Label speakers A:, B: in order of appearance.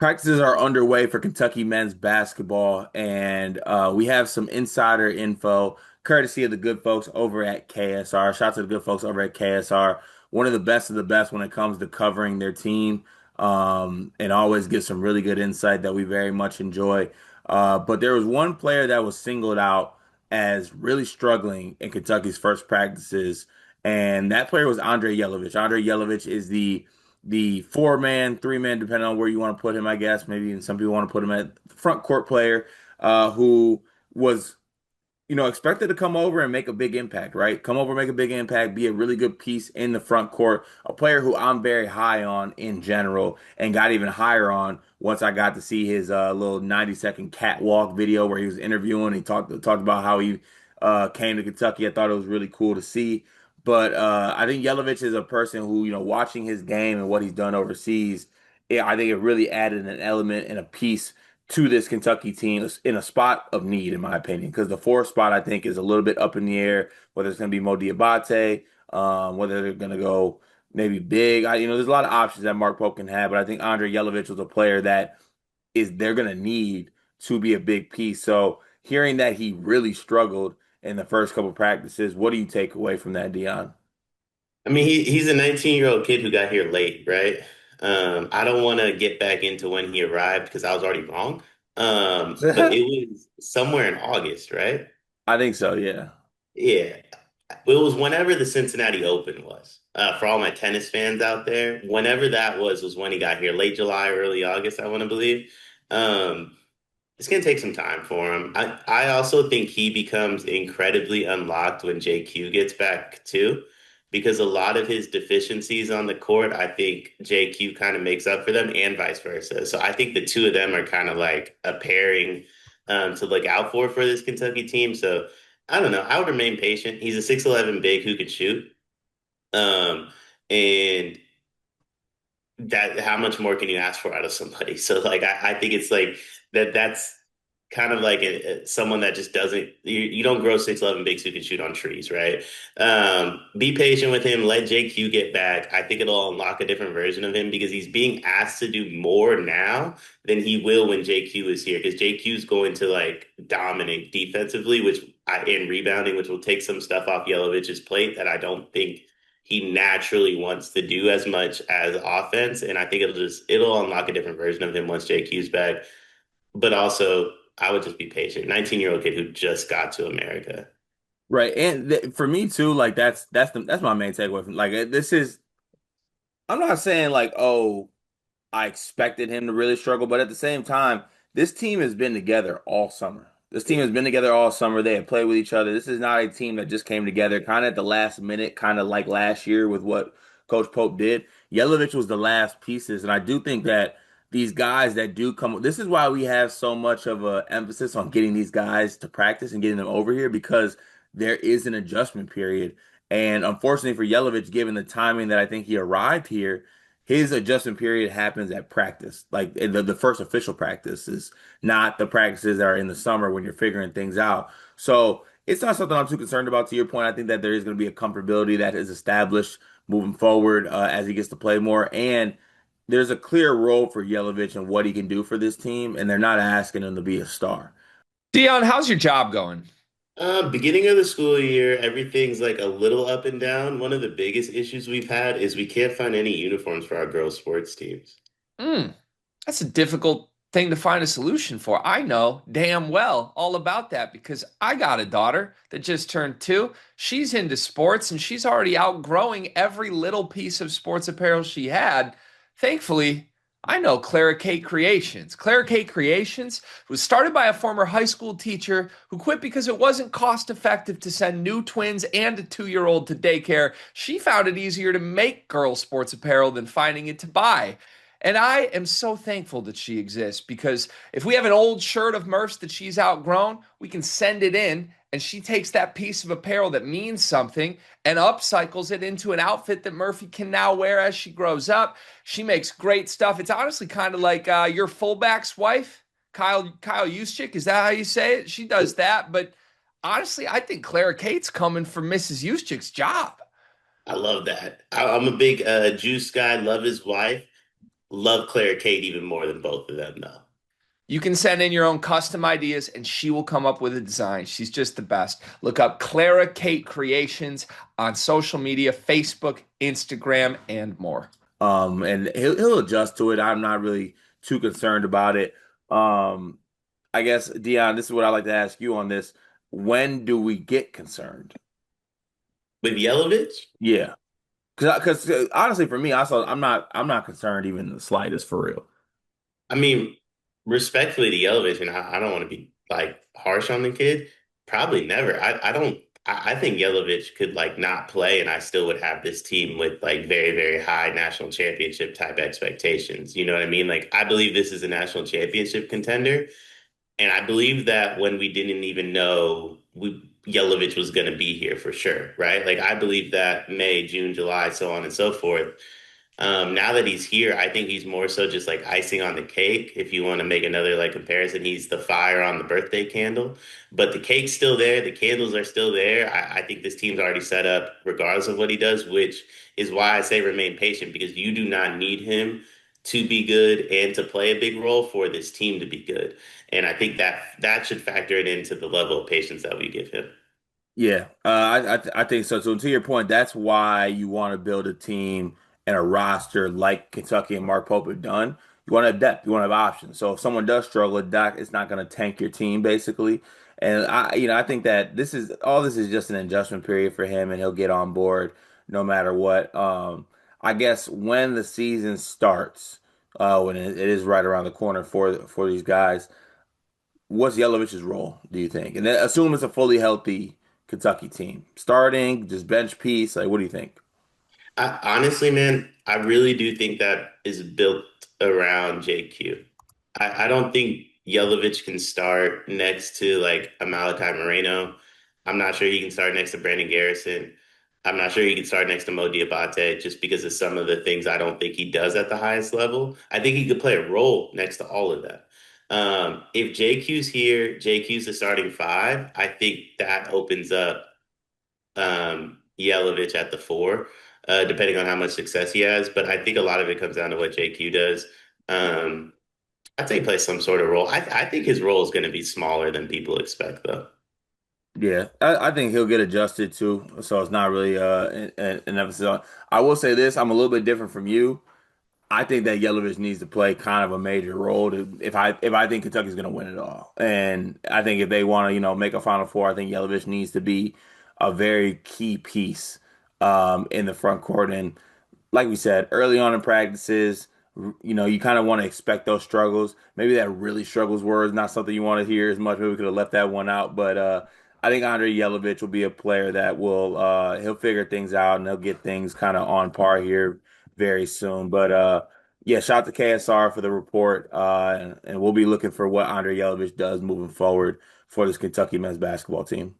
A: Practices are underway for Kentucky men's basketball, and we have some insider info courtesy of the good folks over at KSR. Shout out to the good folks over at KSR, one of the best when it comes to covering their team, and always get some really good insight that we very much enjoy. But there was one player that was singled out as really struggling in Kentucky's first practices, and that player was Andre Yelovich. Andre Yelovich is the four man, three man, depending on where you want to put him, I guess. Maybe even some people want to put him at front court player, who was, expected to come over and make a big impact, right? Come over, make a big impact, be a really good piece in the front court. A player who I'm very high on in general, and got even higher on once I got to see his little 90-second catwalk video where he was interviewing. He talked about how he came to Kentucky. I thought it was really cool to see. But I think Yelovich is a person who, watching his game and what he's done overseas, I think it really added an element and a piece to this Kentucky team in a spot of need, in my opinion, because the fourth spot I think is a little bit up in the air, whether it's going to be Mo Diabate, whether they're going to go maybe big. There's a lot of options that Mark Pope can have, but I think Andre Yelovich was a player that is they're going to need to be a big piece. So hearing that he really struggled in the first couple practices, what do you take away from that, Dion?
B: I mean, he's a 19-year-old kid who got here late, right? I don't want to get back into when he arrived because I was already wrong. But it was somewhere in August, right?
A: I think so, yeah.
B: Yeah. It was whenever the Cincinnati Open was. For all my tennis fans out there, whenever that was when he got here, late July, early August, I want to believe. Um, it's gonna take some time for him. I also think he becomes incredibly unlocked when JQ gets back too, because a lot of his deficiencies on the court, I think JQ kind of makes up for them, and vice versa. So I think the two of them are kind of like a pairing to look out for this Kentucky team. So I don't know. I would remain patient. He's a 6'11" big who can shoot. Um, and that how much more can you ask for out of somebody? So like I think it's like that's kind of like someone that just doesn't you don't grow 6'11" bigs who can shoot on trees, right? Be patient with him, let JQ get back. I think it'll unlock a different version of him because he's being asked to do more now than he will when JQ is here. Because JQ is going to like dominate defensively, and rebounding, which will take some stuff off Yelovich's plate that I don't think he naturally wants to do as much as offense. And I think it'll unlock a different version of him once JQ's back. But also, I would just be patient. 19-year-old kid who just got to America.
A: Right. And for me too, like that's my main takeaway from this is I'm not saying like, oh, I expected him to really struggle, but at the same time, this team has been together all summer. This team has been together all summer. They have played with each other. This is not a team that just came together kind of at the last minute, kind of like last year with what Coach Pope did. Yelovich was the last pieces, and I do think that these guys that do come, this is why we have so much of a emphasis on getting these guys to practice and getting them over here because there is an adjustment period. And unfortunately for Yelovich, given the timing that I think he arrived here, his adjustment period happens at practice. Like the first official practice is not the practices that are in the summer when you're figuring things out. So it's not something I'm too concerned about. To your point, I think that there is going to be a comfortability that is established moving forward as he gets to play more. And there's a clear role for Yelovich and what he can do for this team. And they're not asking him to be a star.
C: Dion, how's your job going?
B: Beginning of the school year, everything's like a little up and down. One of the biggest issues we've had is we can't find any uniforms for our girls' sports teams.
C: Mm, that's a difficult thing to find a solution for. I know damn well all about that because I got a daughter that just turned 2. She's into sports and she's already outgrowing every little piece of sports apparel she had. Thankfully, I know Clara Kate Creations. Clara Kate Creations was started by a former high school teacher who quit because it wasn't cost effective to send new twins and a 2-year-old to daycare. She found it easier to make girl sports apparel than finding it to buy. And I am so thankful that she exists because if we have an old shirt of Murph's that she's outgrown, we can send it in and she takes that piece of apparel that means something and upcycles it into an outfit that Murphy can now wear as she grows up. She makes great stuff. It's honestly kind of like your fullback's wife, Kyle Juszczyk. Is that how you say it? She does that. But honestly, I think Clara Kate's coming for Mrs. Juszczyk's job.
B: I love that. I'm a big Juice guy, love his wife. love Claire Kate even more than both of them, though.
C: You can send in your own custom ideas and she will come up with a design. She's just the best. Look up Clara Kate Creations on social media, Facebook, Instagram, and more.
A: And he'll adjust to it. I'm not really too concerned about it. Um, I guess Dion, this is what I like to ask you on this. When do we get concerned?
B: With Yelovich,
A: Yeah, because honestly, for me, I'm not concerned even the slightest for real.
B: I mean, respectfully to Yelovich, and I don't want to be like harsh on the kid. Probably never. I don't. I think Yelovich could like not play, and I still would have this team with like very, very high national championship type expectations. You know what I mean? Like I believe this is a national championship contender, and I believe that when we didn't even know Yelovich was going to be here for sure, right? Like I believe that May, June, July, so on and so forth. Now that he's here, I think he's more so just like icing on the cake. If you want to make another like comparison, he's the fire on the birthday candle. But the cake's still there, the candles are still there. I think this team's already set up regardless of what he does, which is why I say remain patient because you do not need him to be good and to play a big role for this team to be good. And I think that that should factor it into the level of patience that we give him.
A: Yeah, I think so. So to your point, that's why you want to build a team and a roster like Kentucky and Mark Pope have done. You want to have depth, you want to have options. So if someone does struggle, Doc, it's not going to tank your team basically. And I think that this is just an adjustment period for him, and he'll get on board no matter what. I guess when the season starts, when it is right around the corner for these guys. What's Yelovich's role, do you think? And then assume it's a fully healthy Kentucky team. Starting, just bench piece. Like, what do you think?
B: Honestly, man, I really do think that is built around JQ. I don't think Yelovich can start next to like a Malachi Moreno. I'm not sure he can start next to Brandon Garrison. I'm not sure he can start next to Mo Diabate just because of some of the things I don't think he does at the highest level. I think he could play a role next to all of that. If JQ's here, JQ's the starting five, I think that opens up Yelovich at the four, depending on how much success he has. But I think a lot of it comes down to what JQ does. Um, I'd say he plays some sort of role. I think his role is going to be smaller than people expect, though.
A: Yeah, I think he'll get adjusted too. So it's not really an emphasis on. I will say this: I'm a little bit different from you. I think that Yelovich needs to play kind of a major role if I think Kentucky's going to win it all. And I think if they want to, make a Final Four, I think Yelovich needs to be a very key piece in the front court. And like we said, early on in practices, you kind of want to expect those struggles. Maybe that really struggles word is not something you want to hear as much. Maybe we could have left that one out. But I think Andre Yelovich will be a player that he'll figure things out and he'll get things kind of on par here very soon. But yeah, shout out to KSR for the report. And we'll be looking for what Andre Yelovich does moving forward for this Kentucky men's basketball team.